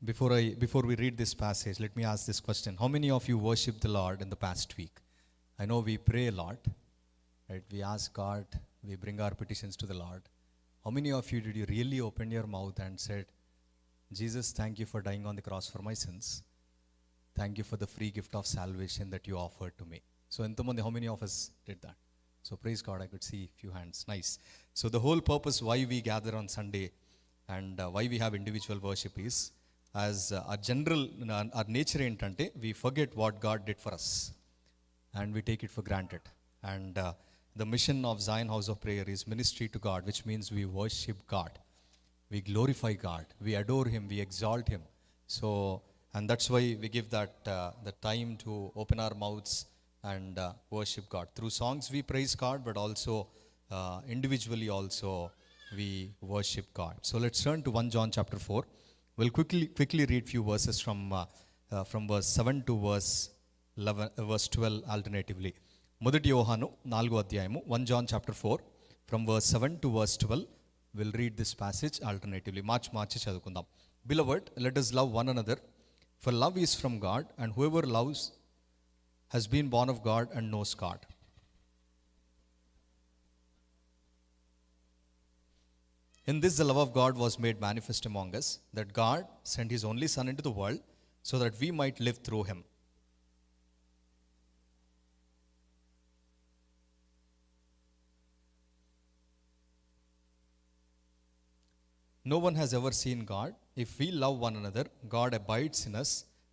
Before we read this passage, let me ask this question. How many of you worship the Lord in the past week? I know we pray a lot, right? We ask God, we bring our petitions to the Lord. How many of you did you really open your mouth and said, Jesus, thank you for dying on the cross for my sins. Thank you for the free gift of salvation that you offered to me. So, how many of us did that? So, praise God, I could see a few hands. Nice. So, the whole purpose why we gather on Sunday and why we have individual worship is, as our general, our nature entante, we forget what God did for us and we take it for granted. And the mission of Zion House of Prayer is ministry to God, which means we worship God. We glorify God. We adore Him. We exalt Him. So, and that's why we give that the time to open our mouths and worship God. Through songs we praise God, but also individually also we worship God. So let's turn to 1 John chapter 4. We'll quickly read few verses from verse 7 to verse 12 alternatively. మొదటి యోహాను 4వ అధ్యాయము 1 John chapter 4 from verse 7 to verse 12. We'll read this passage alternatively. మార్చి చదువుకుందాం. Beloved, let us love one another, for love is from God, and whoever loves has been born of God and knows God. In this the love of God was made manifest among us, that God sent His only Son into the world so that we might live through Him. No one has ever seen God. If we love one another, God abides in us,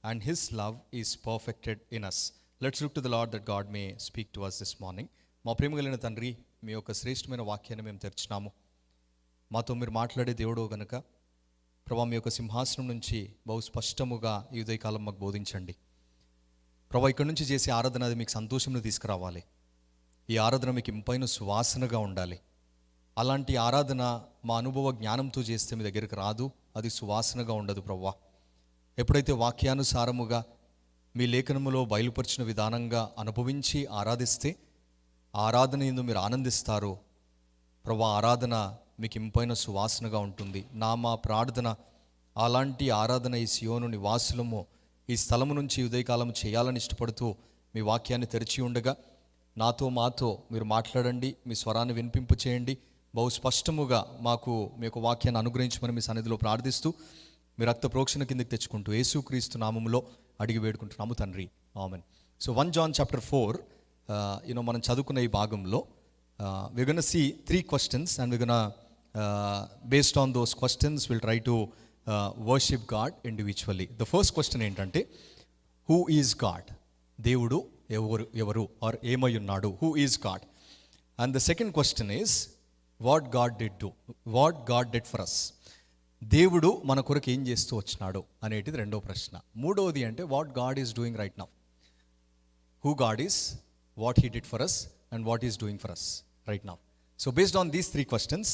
and His love is perfected in us. Let's look to the Lord that God may speak to us this morning. మా ప్రేమ కలిగిన తండ్రి, మీ యొక్క శ్రేష్టమైన వాక్యాన్ని మేము తెరిచినాము. మాతో మీరు మాట్లాడే దేవుడు గనుక ప్రభా, మీ యొక్క సింహాసనం నుంచి బహు స్పష్టముగా ఈ ఉదయకాలం మాకు బోధించండి. ప్రభా, ఇక్కడి నుంచి చేసే ఆరాధన అది మీకు సంతోషంను తీసుకురావాలి. ఈ ఆరాధన మీకు ఇంపైన సువాసనగా ఉండాలి. అలాంటి ఆరాధన మా అనుభవ జ్ఞానంతో చేస్తే మీ దగ్గరికి రాదు, అది సువాసనగా ఉండదు. ప్రభువా, ఎప్పుడైతే వాక్యానుసారముగా మీ లేఖనములో బయలుపరిచిన విధానంగా అనుభవించి ఆరాధిస్తే ఆరాధన యందు మీరు ఆనందిస్తారు. ప్రభువా, ఆరాధన మీకు ఇంపైన సువాసనగా ఉంటుంది. మా ప్రార్థన అలాంటి ఆరాధన ఈ సియోను నివాసులము ఈ స్థలము నుంచి ఉదయకాలం చేయాలని ఇష్టపడుతూ మీ వాక్యాన్ని తెరిచి ఉండగా మాతో మీరు మాట్లాడండి, మీ స్వరాన్ని వినిపింపు చేయండి. బహు స్పష్టముగా మాకు మీ యొక్క వాక్యాన్ని అనుగ్రహించమని మీ సన్నిధిలో ప్రార్థిస్తూ మీ రక్త ప్రోక్షణ కిందకి తెచ్చుకుంటూ యేసుక్రీస్తు నామములో అడిగి వేడుకుంటున్నాము తండ్రి, ఆమెన్. సో 1 John chapter 4, మనం చదువుకున్న ఈ భాగంలో we're going to see 3 questions and we're going to based on those questions we'll try to worship God individually. The first question ఏంటంటే, who is God? దేవుడు ఎవరు or ఏమై ఉన్నాడు? Who is God? And the second question is, what God did do? What God did for us? దేవుడు మన కొరకు ఏం చేస్తూ వచ్చినాడు అనేటిది రెండో ప్రశ్న. మూడవది అంటే, what God is doing right now? Who God is, what He did for us, and what He is doing for us right now. So based on these 3 questions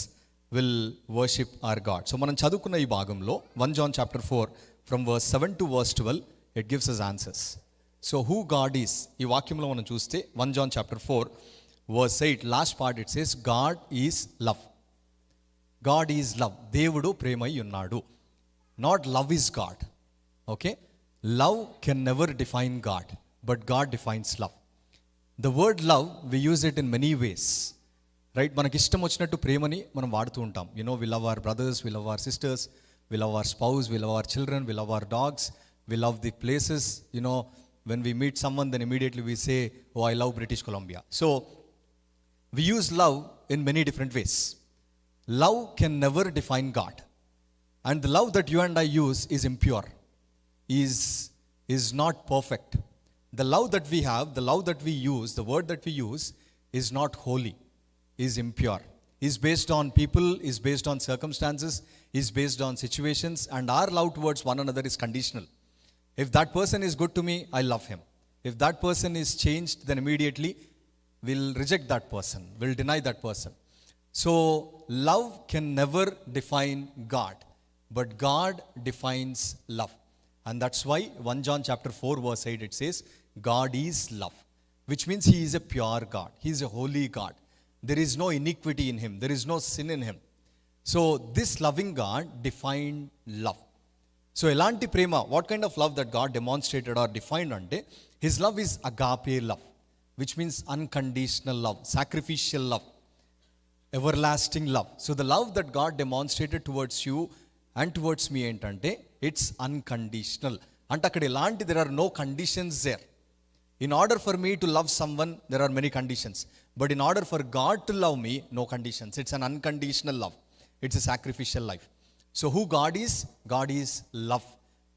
we'll worship our God. So మనం చదువుకున్న ఈ భాగంలో 1 John chapter 4 from verse 7 to verse 12 it gives us answers. So who God is, ఈ వాక్యంలో మనం చూస్తే 1 John chapter 4 verse 8 last part it says God is love. God is love. దేవుడు ప్రేమై ఉన్నాడు. Not love is God. Okay? Love can never define God, but God defines love. The word love, we use it in many ways. Right? మనకి ఇష్టం వచ్చినట్టు ప్రేమని మనం వాడుతూ ఉంటాం. We love our brothers, we love our sisters, we love our spouse, we love our children, we love our dogs, we love the places. When we meet someone, then immediately we say, oh, I love British Columbia. So we use love in many different ways. Love can never define God. And the love that you and I use is impure, is not perfect. The love that we have, the love that we use, the word that we use is not holy, is impure, is based on people, is based on circumstances, is based on situations, and our love towards one another is conditional. If that person is good to me, I love him. If that person is changed, then immediately we'll reject that person, we'll deny that person. So love can never define God, but God defines love. And that's why 1 John chapter 4 verse 8 it says God is love, which means He is a pure God. He is a holy God. There is no iniquity in Him. There is no sin in Him. So this loving God defined love. So ఎలాంటి ప్రేమ, what kind of love that God demonstrated or defined అంటే, his love is agape love, which means unconditional love, sacrificial love, everlasting love. So the love that God demonstrated towards you and towards me ఏంటంటే it's unconditional. అంటే అక్కడ ఎలాంటి, there are no conditions there. In order for me to love someone, there are many conditions. But in order for God to love me, no conditions. It's an unconditional love. It's a sacrificial life. So who God is? God is love.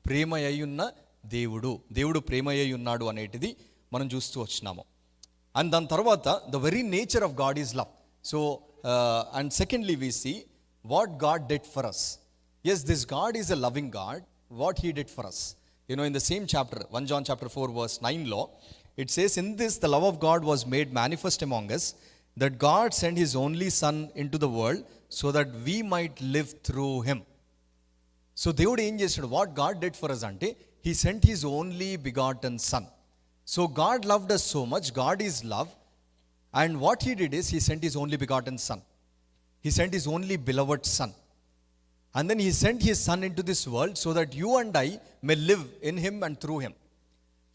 ప్రేమయ్యున్న దేవుడు, దేవుడు ప్రేమయ్యున్నాడు అనేటిది మనం చూస్తూ వచ్చినాము. And దాని తర్వాత the very nature of God is love. So and secondly we see what God did for us. Yes, this God is a loving God. What he did for us, you know, in the same chapter, 1 John chapter 4 verse 9 law, it says, in this the love of God was made manifest among us, that God sent his only son into the world so that we might live through him. So దేవుడు ఏం చేశాడు, what God did for us అంటే, he sent his only begotten son. So God loved us so much. God is love. And what he did is, he sent his only begotten son. He sent his only beloved son. And then he sent his son into this world so that you and I may live in him and through him.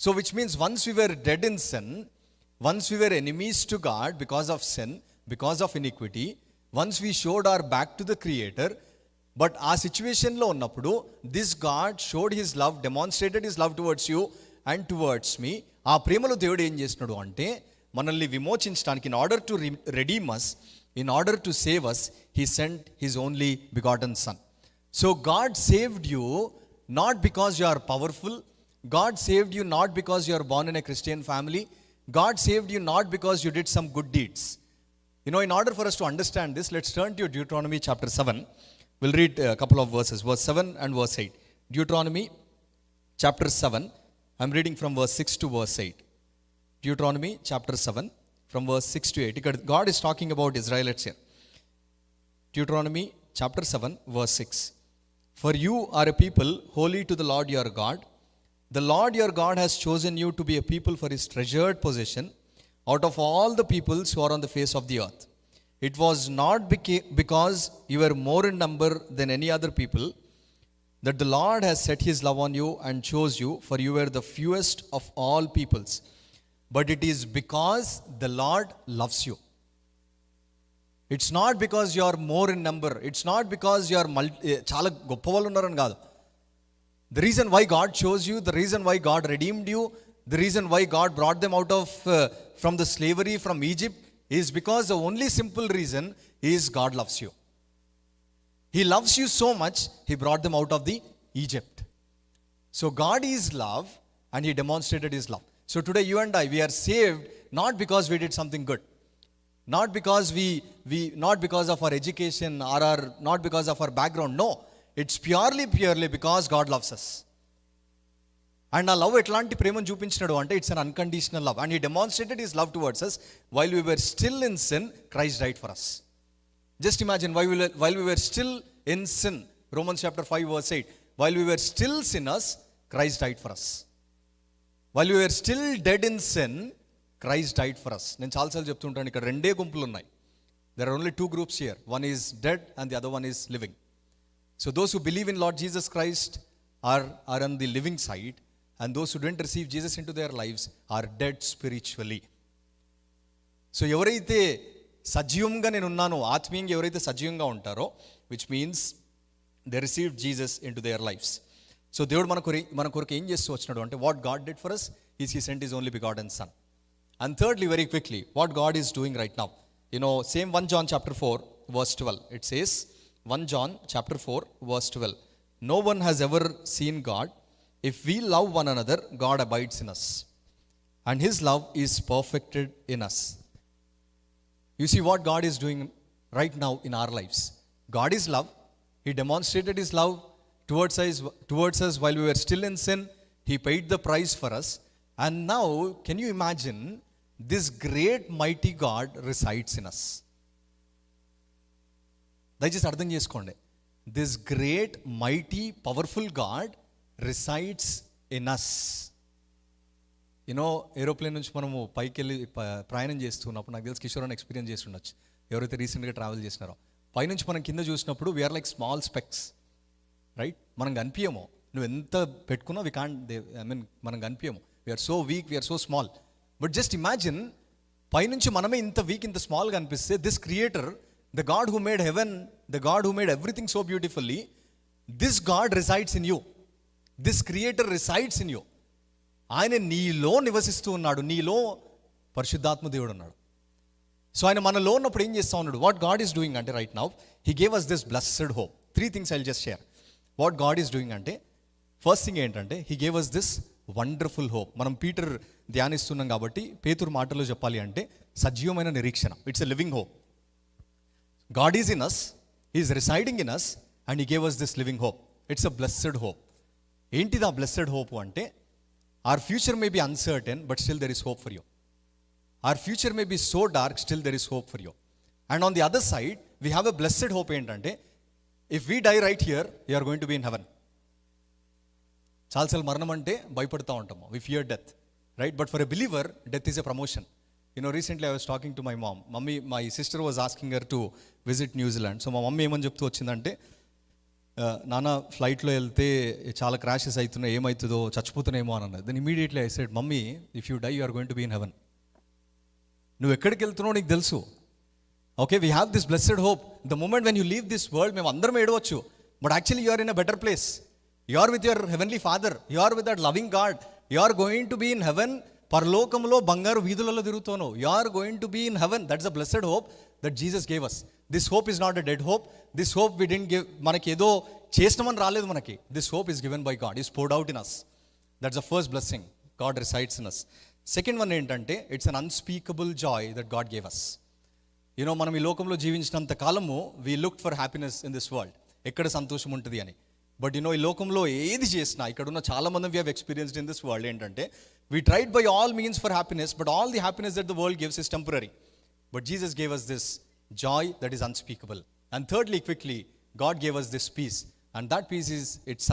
So which means once we were dead in sin, once we were enemies to God because of sin, because of iniquity, once we showed our back to the Creator, but ఆ సిచ్యువేషన్లో ఉన్నప్పుడు this God showed his love, demonstrated his love towards you and towards me. ఆ ప్రేమలో దేవుడు ఏం చేస్తున్నాడు అంటే, మనల్ని విమోచించడానికి, in order to redeem us, in order to save us, he sent his only begotten son. So God saved you not because you are powerful. God saved you not because you are born in a Christian family. God saved you not because you did some good deeds. You know, in order for us to understand this, let's turn to Deuteronomy chapter 7. We'll read a couple of verses, verse 7 and verse 8. Deuteronomy chapter 7, I'm reading from verse 6 to verse 8. Deuteronomy chapter 7 from verse 6 to 8. Because God is talking about Israelites here. Deuteronomy chapter 7 verse 6. For you are a people holy to the Lord your God. The Lord your God has chosen you to be a people for his treasured possession out of all the peoples who are on the face of the earth. It was not because you were more in number than any other people that the Lord has set his love on you and chose you, for you were the fewest of all peoples. But it is because the Lord loves you. It's not because you are more in number. It's not because you are చాలా గొప్పవాళ్ళు ఉన్నారని కాదు. The reason why God chose you, the reason why God redeemed you, the reason why God brought them out of from the slavery from Egypt is because the only simple reason is God loves you. He loves you so much, he brought them out of the Egypt. So God is love and he demonstrated his love. So today you and I, we are saved not because we did something good, not because not because of our education or not because of our background. No, it's purely because God loves us. And ఆ love ఎట్లాంటి ప్రేమను చూపించినాడు అంటే, it's an unconditional love. And he demonstrated his love towards us while we were still in sin. Christ died for us. Just imagine, while we were still in sin, Romans chapter 5 verse 8, while we were still sinners, Christ died for us. While we were still dead in sin, Christ died for us. నేను చాలాసార్లు చెప్తుంటాను, ఇక్కడ రెండే గుంపులు ఉన్నాయి. There are only two groups here. One is dead and the other one is living. So those who believe in Lord Jesus Christ are on the living side, and those who didn't receive Jesus into their lives are dead spiritually. So ఎవరైతే సజీవంగా నేను ఉన్నానో, ఆత్మీయంగా ఎవరైతే సజీవంగా ఉంటారో, which means they received Jesus in to their lifes. So దేవుడు మన కొరకు ఏం చేస్తూ వచ్చినాడు అంటే, what God did for us is he sent his only begotten son. And thirdly, very quickly, what God is doing right now. You know, same 1 John chapter 4 verse 12. It says, 1 John chapter 4 verse 12. No one has ever seen God. If we love one another, God abides in us, and his love is perfected in us. You see what God is doing right now in our lives. God is love. He demonstrated his love towards us while we were still in sin. He paid the price for us. And now, can you imagine, this great mighty God resides in us. దయచేసి అర్థం చేసుకోండి. This great mighty powerful God resides in us. Aeroplane నుంచి మనము పైకి వెళ్ళి ప్రయాణం చేస్తున్నప్పుడు, నాకు తెలిసి కిషోర్ అని ఎక్స్పీరియన్స్ చేసి ఉండొచ్చు, ఎవరైతే రీసెంట్గా ట్రావెల్ చేసినారో. పైనుంచి మనం కింద చూసినప్పుడు we are like small specks, right? మనం కనిపించము, నువ్వు ఎంత పెట్టుకున్నా వి కాంట్ ఐ మీన్ మనం కనిపించము. We're so weak, we're so small. But just imagine, పైనుంచి మనమే ఇంత వీక్, ఇంత స్మాల్గా అనిపిస్తే, this creator, the God who made heaven, the God who made everything so beautifully, this God resides in you, this creator resides in you. ఆయన నీలో నివసిస్తూ ఉన్నాడు, నీలో పరిశుద్ధాత్మ దేవుడు ఉన్నాడు. సో ఆయన మనలో ఉన్నప్పుడు ఏం చేస్తూ ఉన్నాడు? వాట్ గాడ్ ఈస్ డూయింగ్ అంటే right now he gave us this blessed hope. 3 things I'll just share. What God is doing అంటే, ఫస్ట్ థింగ్ ఏంటంటే he gave us this wonderful hope. మనం పీటర్ ధ్యానిస్తున్నాం కాబట్టి పేతురు మాటలో చెప్పాలి అంటే సజీవమైన నిరీక్షణ. It's a living hope. God is in us, he is residing in us, and he gave us this living hope. It's a blessed hope. ఏంటిది ఆ బ్లెస్డ్ హోప్ అంటే, our future may be uncertain but still there is hope for you. Our future may be so dark, still there is hope for you. And on the other side, we have a blessed hope ఏంటంటే, if we die right here, you are going to be in heaven. చాలాసార్లు మరణం అంటే భయపడుతూ ఉంటాము, we fear death, right? But for a believer, death is a promotion. You know, recently I was talking to my mom. My sister was asking her to visit New Zealand. So మా mummy ఏమని చెప్తూ వచ్చిందంటే, నాన్న ఫ్లైట్లో వెళ్తే చాలా crashes అవుతున్నాయి, ఏమవుతుందో, చచ్చిపోతున్నాయేమో అని అన్నది. Then immediately I said, mummy, if you die, you are going to be in heaven. నువ్వు ఎక్కడికి వెళ్తున్నావు నీకు తెలుసు. Okay, we have this blessed hope. The moment when you leave this world, మేము అందరం ఏడవచ్చు, but actually you are in a better place. You are with your heavenly father, you are with that loving God, you are going to be in heaven. పరలోకంలో బంగారు వీధులలో తిరుగుతాను, you are going to be in heaven. That's a blessed hope that Jesus gave us. This hope is not a dead hope. This hope we didn't give, మనకి ఏదో చేసినామని రాలేదు మనకి. This hope is given by God, is poured out in us. That's the first blessing, God resides in us. Second one ఏంటంటే, it's an unspeakable joy that God gave us. You know, మనం ఈ లోకంలో జీవించినంత కాలము we look for happiness in this world, ఎక్కడ సంతోషం ఉంటుంది అని. బట్ యూనో, ఈ లోకంలో ఏది చేసినా, ఇక్కడ ఉన్న చాలా మంది we have experienced in this world ఏంటంటే, we tried by all means for happiness, but all the happiness that the world gives is temporary. But Jesus gave us this joy that is unspeakable. And thirdly, quickly, God gave us this peace. And that peace is, it's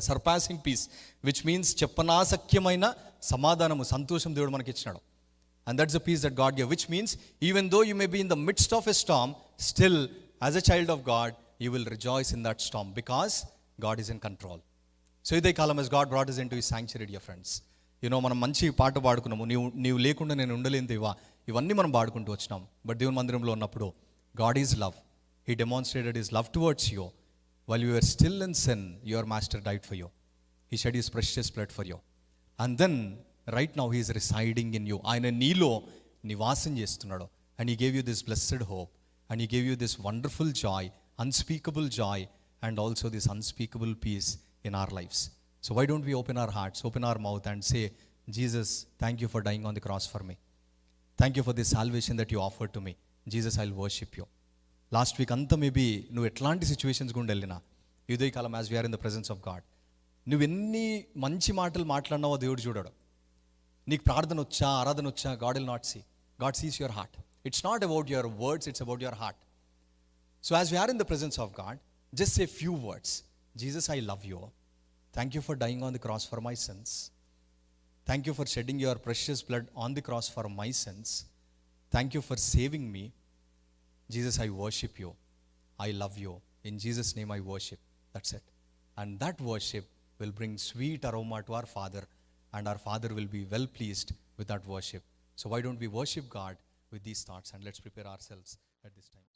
surpassing peace, which means చెప్పనాశక్యమైన సమాధానము, సంతోషం దేవుడు మనకి ఇచ్చినాడు. And that's the peace that God gave, which means even though you may be in the midst of a storm, still as a child of God, you will rejoice in that storm because God is in control. So ఇదే కాలం as God brought us into his sanctuary, dear friends. You know, మనం మంచి పాట పాడుకున్నాము, నీవు లేకుండా నేను ఉండలేను దేవా, ఇవన్నీ మనం పాడుకుంటూ వచ్చినాం. బట్ దేవుని మందిరంలో ఉన్నప్పుడు, God is love. He demonstrated his love towards you. While you were still in sin, your master died for you. He shed his precious blood for you. And then, right now, he is residing in you. ఆయన నీలో నివాసం చేస్తున్నాడు. And he gave you this blessed hope. And he gave you this wonderful joy, unspeakable joy, and also this unspeakable peace in our lives. So why don't we open our hearts, open our mouth and say, Jesus, thank you for dying on the cross for me. Thank you for this salvation that you offered to me. Jesus, I'll worship you. Last week అంతా maybe నువ్వు ఎట్లాంటి situations గుండా వెళ్ళినా, ఇదే కాలం as we are in the presence of God, నువ్వు ఎన్ని మంచి మాటలు మాట్లాడినావో దేవుడు చూడాడు. నీకు ప్రార్థన వచ్చా, ఆరాధన వచ్చా, God will not see. God sees your heart. It's not about your words, it's about your heart. So as we are in the presence of God, just say few words. Jesus, I love you. Thank you for dying on the cross for my sins. Thank you for shedding your precious blood on the cross for my sins. Thank you for saving me. Jesus, I worship you. I love you. In Jesus' name I worship. That's it. And that worship will bring sweet aroma to our Father, and our Father will be well pleased with that worship. So why don't we worship God with these thoughts, and let's prepare ourselves at this time.